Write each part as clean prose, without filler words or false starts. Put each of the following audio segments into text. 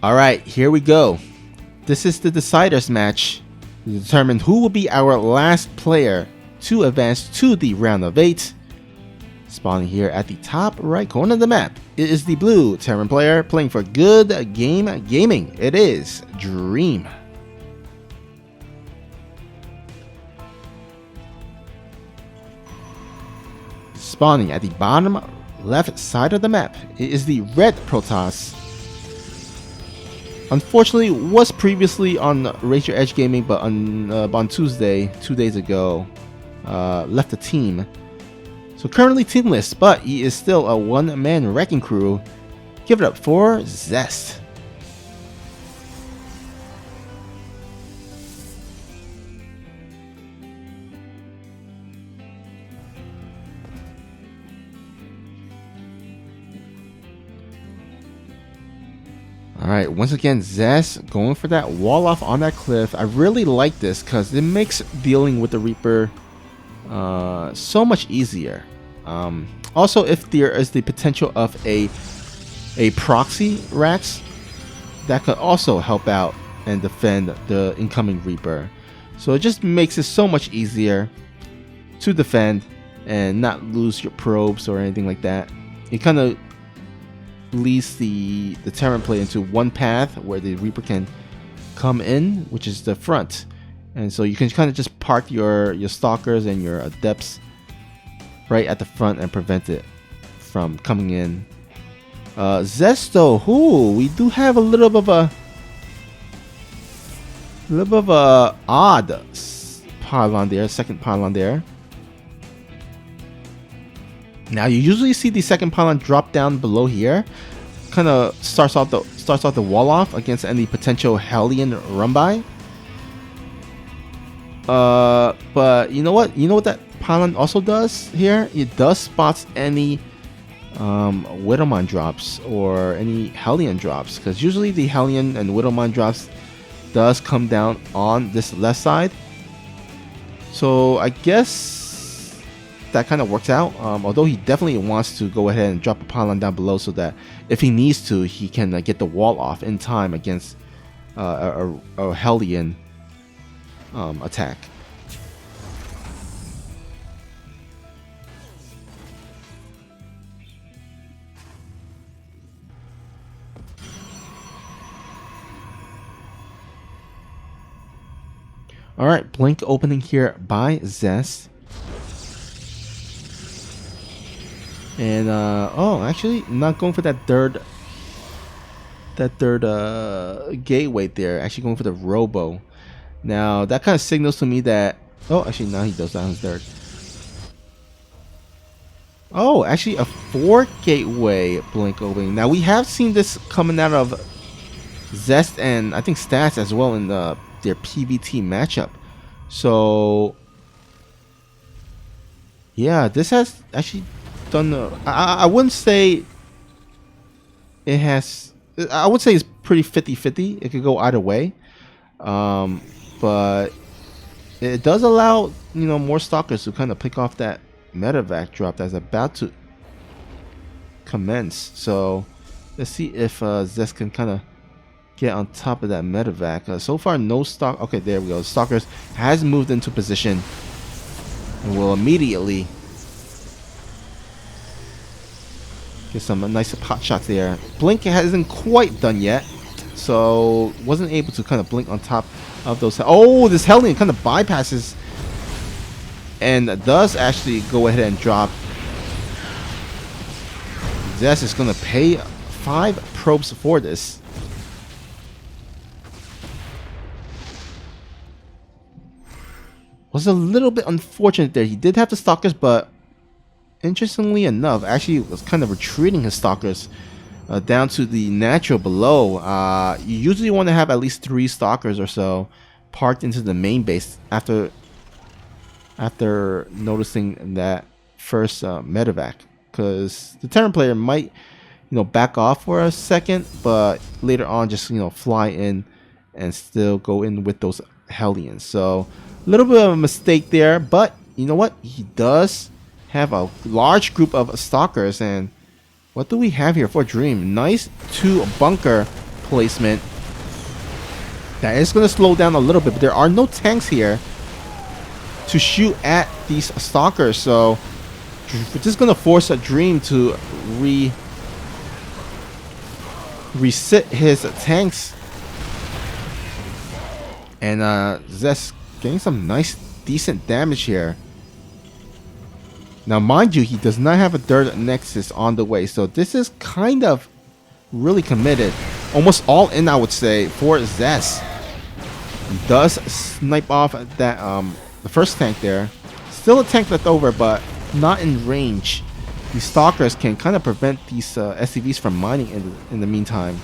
Alright, here we go. This is the deciders match to determine who will be our last player to advance to the round of 8. Spawning here at the top right corner of the map, it is the blue Terran player playing for Good Game Gaming. It is Dream. Spawning at the bottom left side of the map, it is the red Protoss. Unfortunately, was previously on Raise Your Edge Gaming, but on Tuesday, 2 days ago, left the team. So currently teamless, but he is still a one-man wrecking crew. Give it up for ZEST. Alright, once again, ZEST going for that wall off on that cliff. I really like this because it makes dealing with the Reaper so much easier. Also, if there is the potential of a proxy Rax, that could also help out and defend the incoming Reaper. So it just makes it so much easier to defend and not lose your probes or anything like that. It kind of leads the Terran play into one path where the Reaper can come in, which is the front, and so you can kind of just park your stalkers and your adepts right at the front and prevent it from coming in. Zesto, we do have a little bit of a odd pylon there, second pylon there. Now you usually see the second pylon drop down below here, kind of starts off the wall off against any potential Hellion run by. But you know what? You know what that pylon also does here? It does spots any Widowmine drops or any Hellion drops, because usually the Hellion and Widowmine drops does come down on this left side. So I guess that kind of works out, although he definitely wants to go ahead and drop a pylon down below so that if he needs to, he can get the wall off in time against a Hellion attack. Alright, blink opening here by ZEST. And oh, actually not going for that third gateway there, actually going for the robo. Now that kind of signals to me that, oh, actually now he does that on his third. Oh, actually a 4 gateway blink opening. Now we have seen this coming out of ZEST and I think Stats as well in their PVT matchup. So yeah, this has actually done. I wouldn't say it has. I would say it's pretty 50-50. It could go either way, but it does allow more stalkers to kind of pick off that medevac drop that's about to commence. So let's see if ZEST can kind of get on top of that medevac. So far, no stock. Okay, there we go. Stalkers has moved into position and will immediately get some nice pot shots there. Blink hasn't quite done yet, so wasn't able to kind of blink on top of those. Oh, this Hellion kind of bypasses and does actually go ahead and drop. ZEST is going to pay 5 probes for this. Was a little bit unfortunate there. He did have the stalkers, but interestingly enough, actually was kind of retreating his stalkers down to the natural below. You usually want to have at least 3 stalkers or so parked into the main base after noticing that first medevac, because the Terran player might back off for a second, but later on just fly in and still go in with those Hellions. So a little bit of a mistake there, but you know what? He does have a large group of stalkers, and what do we have here for Dream? Nice 2 bunker placement. That is going to slow down a little bit, but there are no tanks here to shoot at these stalkers, so this is going to force a Dream to reset his tanks. And ZEST getting some nice, decent damage here. Now, mind you, he does not have a third Nexus on the way, so this is kind of really committed. Almost all in, I would say, for ZEST. He does snipe off that the first tank there. Still a tank left over, but not in range. These stalkers can kind of prevent these SCVs from mining in the meantime.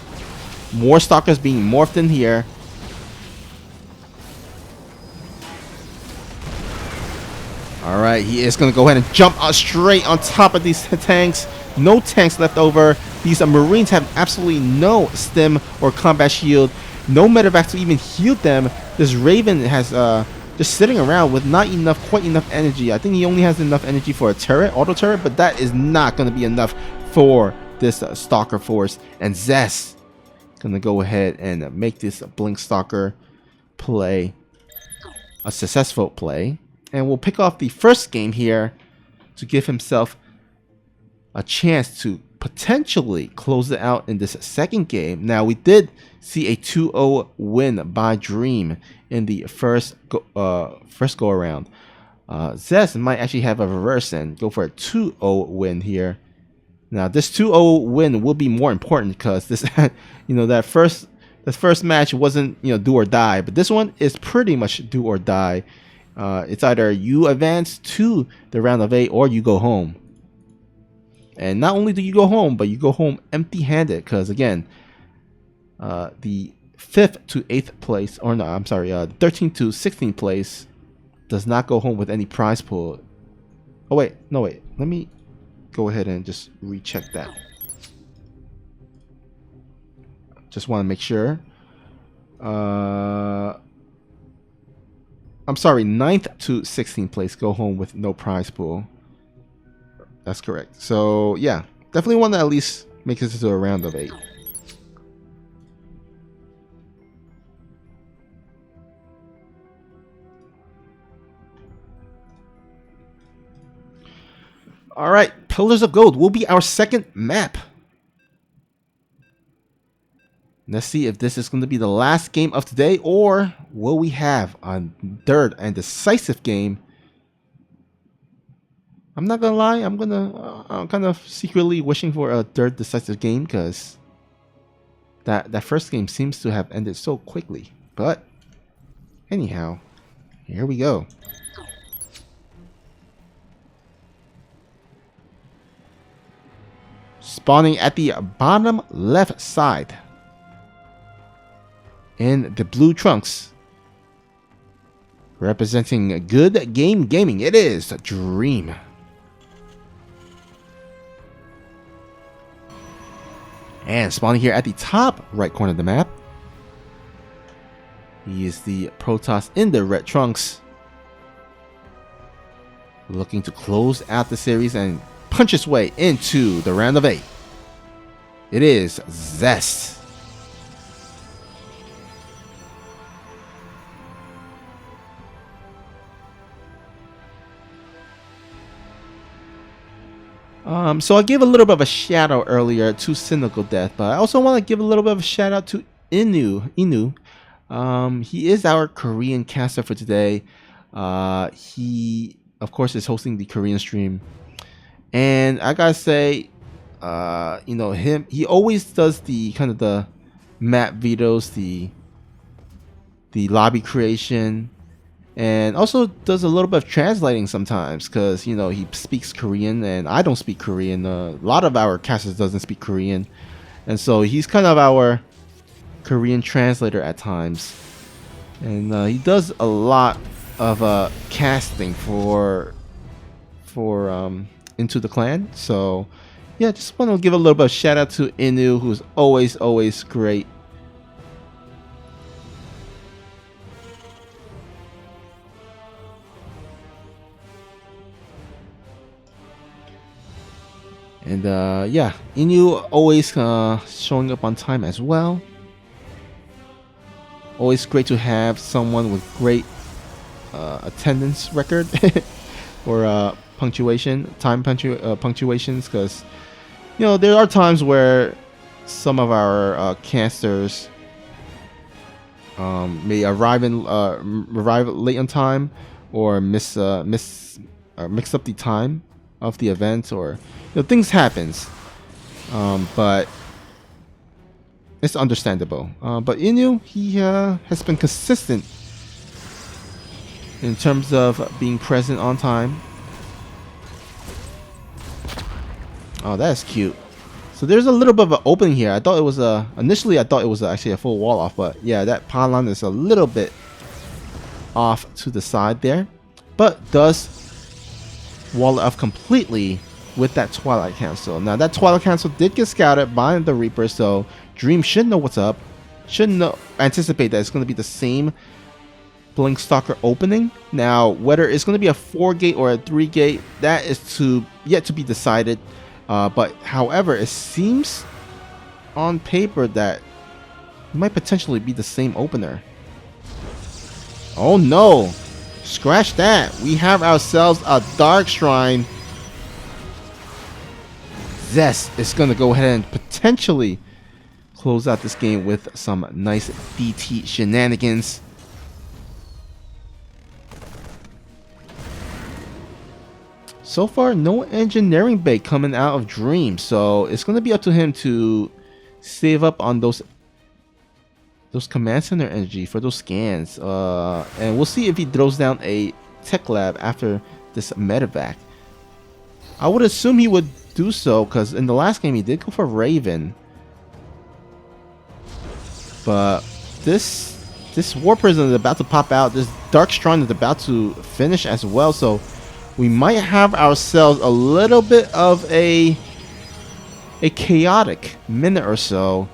More stalkers being morphed in here. Alright, he is going to go ahead and jump straight on top of these tanks. No tanks left over. These Marines have absolutely no stim or combat shield. No medevac to even heal them. This Raven has just sitting around with not quite enough energy. I think he only has enough energy for a turret, auto turret, but that is not going to be enough for this Stalker force. And ZEST going to go ahead and make this Blink Stalker play a successful play. And we'll pick off the first game here to give himself a chance to potentially close it out in this second game. Now, we did see a 2-0 win by Dream in the first go around. ZEST might actually have a reverse and go for a 2-0 win here. Now, this 2-0 win will be more important because this, that first match wasn't do or die, but this one is pretty much do or die. It's either you advance to the round of 8 or you go home. And not only do you go home, but you go home empty-handed because, again, the 5th to 8th place, or no, I'm sorry, 13th to 16th place does not go home with any prize pool. Oh, wait. No, wait. Let me go ahead and just recheck that. Just want to make sure. I'm sorry, 9th to 16th place go home with no prize pool. That's correct. So, yeah, definitely want to at least make it to a round of 8. All right, Pillars of Gold will be our second map. Let's see if this is going to be the last game of today, or will we have a third and decisive game. I'm not gonna lie, I'm kind of secretly wishing for a third decisive game because that first game seems to have ended so quickly. But anyhow, here we go. Spawning at the bottom left side in the blue trunks, representing Good Game Gaming. It is Dream. And spawning here at the top right corner of the map, he is the Protoss in the red trunks, looking to close out the series and punch his way into the round of 8. It is ZEST. So I gave a little bit of a shout out earlier to Cynical Death, but I also want to give a little bit of a shout out to Inu. He is our Korean caster for today. He, of course, is hosting the Korean stream, and I gotta say, he always does the kind of the map videos, the lobby creation, and also does a little bit of translating sometimes because he speaks Korean and I don't speak Korean. A lot of our casters doesn't speak Korean, and so he's kind of our Korean translator at times, and he does a lot of casting for Into the Clan. So yeah, just want to give a little bit of shout out to Inu, who's always great. And yeah, Inu always showing up on time as well. Always great to have someone with great attendance record or punctuations, because you know there are times where some of our casters may arrive late on time, or mix up the time of the event, or things happens. But it's understandable. But Inu, he has been consistent in terms of being present on time. Oh, that's cute. So there's a little bit of an opening here. I thought it was initially I thought it was actually a full wall off, but yeah, that pylon is a little bit off to the side there, but does wall it off completely with that Twilight Council. Now that Twilight Council did get scouted by the Reaper, so Dream should know what's up. Should anticipate that it's going to be the same Blink Stalker opening. Now whether it's going to be a 4-gate or a 3-gate, that is yet to be decided. But however, it seems on paper that it might potentially be the same opener. Oh no! Scratch that! We have ourselves a Dark Shrine. ZEST is going to go ahead and potentially close out this game with some nice DT shenanigans. So far, no engineering bait coming out of Dream, so it's going to be up to him to save up on those command center energy for those scans. And we'll see if he throws down a tech lab after this medevac. I would assume he would do so, because in the last game he did go for Raven. But this War Prison is about to pop out. This Dark Shrine is about to finish as well, so we might have ourselves a little bit of a chaotic minute or so,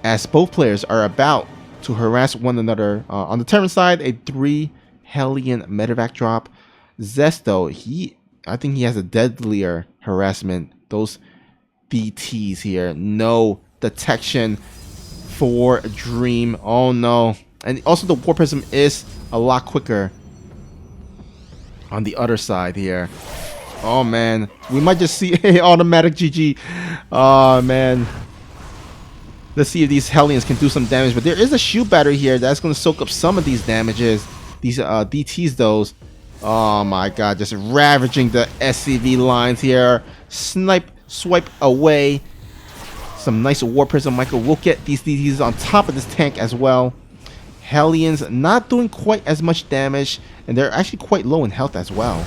as both players are about to harass one another. On the Terran side, a 3 Hellion medevac drop. ZEST, though, I think he has a deadlier harassment. Those DTs here, no detection for Dream. Oh no. And also the War Prism is a lot quicker on the other side here. Oh man, we might just see a automatic GG. Oh man. Let's see if these Hellions can do some damage. But there is a shoot battery here that's going to soak up some of these damages. These DTs, those. Oh my god, just ravaging the SCV lines here. Swipe away. Some nice War Prism. Michael will get these DTs on top of this tank as well. Hellions not doing quite as much damage, and they're actually quite low in health as well.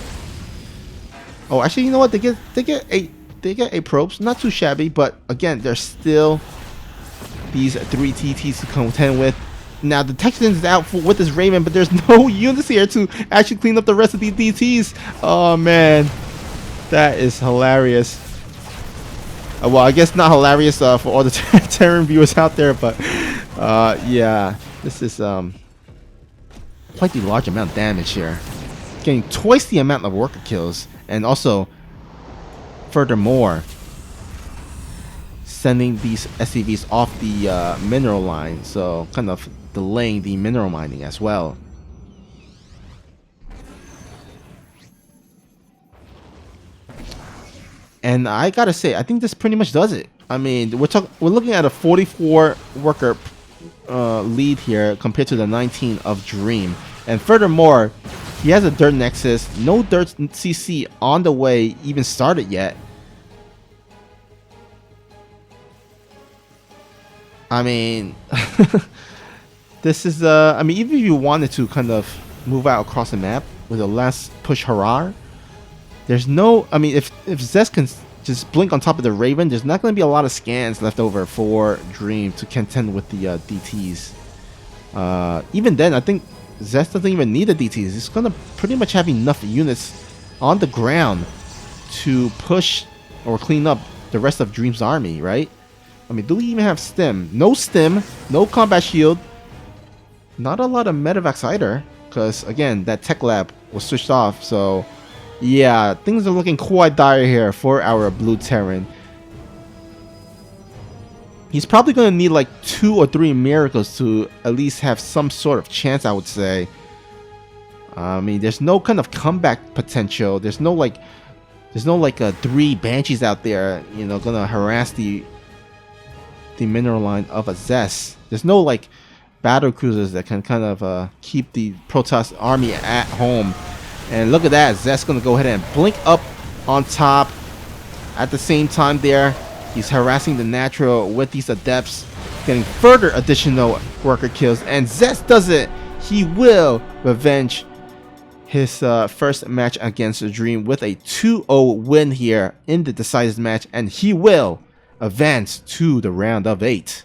Oh, actually, you know what? They get a probes, not too shabby, but again, there's still these 3 TTs to contend with. Now the Texan is out with this Raven, but there's no units here to actually clean up the rest of these DTs. Oh man, that is hilarious. Well, I guess not hilarious for all the Terran viewers out there, but yeah, this is quite the large amount of damage here. Getting twice the amount of worker kills, and also, furthermore, sending these SCVs off the mineral line, so kind of delaying the mineral mining as well. And I gotta say, I think this pretty much does it. I mean, we're looking at a 44 worker lead here compared to the 19 of Dream. And furthermore, he has a Dirt Nexus, no Dirt CC on the way even started yet. I mean, this is I mean, even if you wanted to kind of move out across the map with a last push hurrah, there's no, I mean, if ZEST can just blink on top of the Raven, there's not going to be a lot of scans left over for Dream to contend with the DTs. Even then, I think ZEST doesn't even need the DTs. It's going to pretty much have enough units on the ground to push or clean up the rest of Dream's army, right? I mean, do we even have stim? No stim, no combat shield. Not a lot of medevacs either, because again, that tech lab was switched off. So yeah, things are looking quite dire here for our blue Terran. He's probably going to need like 2 or 3 miracles to at least have some sort of chance, I would say. I mean, there's no kind of comeback potential. There's no like 3 banshees out there, you know, gonna harass the mineral line of a ZEST. There's no like battle cruisers that can kind of keep the Protoss army at home. And look at that, ZEST gonna go ahead and blink up on top. At the same time there, he's harassing the natural with these adepts, getting further additional worker kills. And ZEST does it. He will revenge his first match against the Dream with a 2-0 win here in the decisive match, and he will advance to the round of 8.